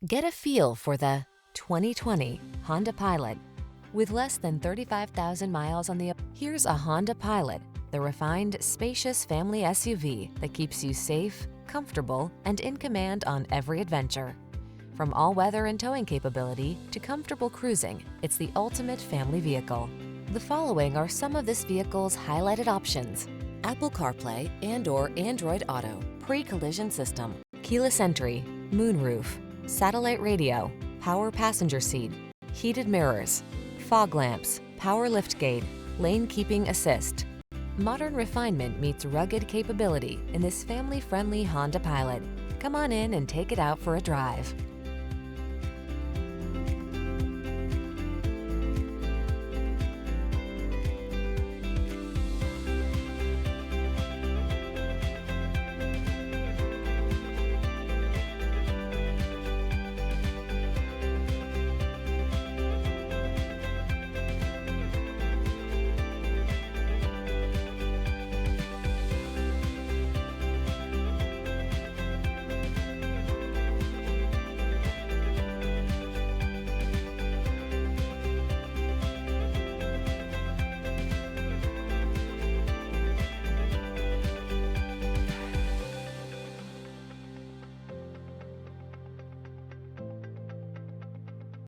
Get a feel for the 2020 Honda Pilot. With less than 35,000 miles on the... Here's a Honda Pilot, the refined, spacious family SUV that keeps you safe, comfortable, and in command on every adventure. From all-weather and towing capability to comfortable cruising, it's the ultimate family vehicle. The following are some of this vehicle's highlighted options: Apple CarPlay and/or Android Auto, pre-collision system, keyless entry, moonroof, satellite radio, power passenger seat, heated mirrors, fog lamps, power liftgate, lane keeping assist. Modern refinement meets rugged capability in this family-friendly Honda Pilot. Come on in and take it out for a drive.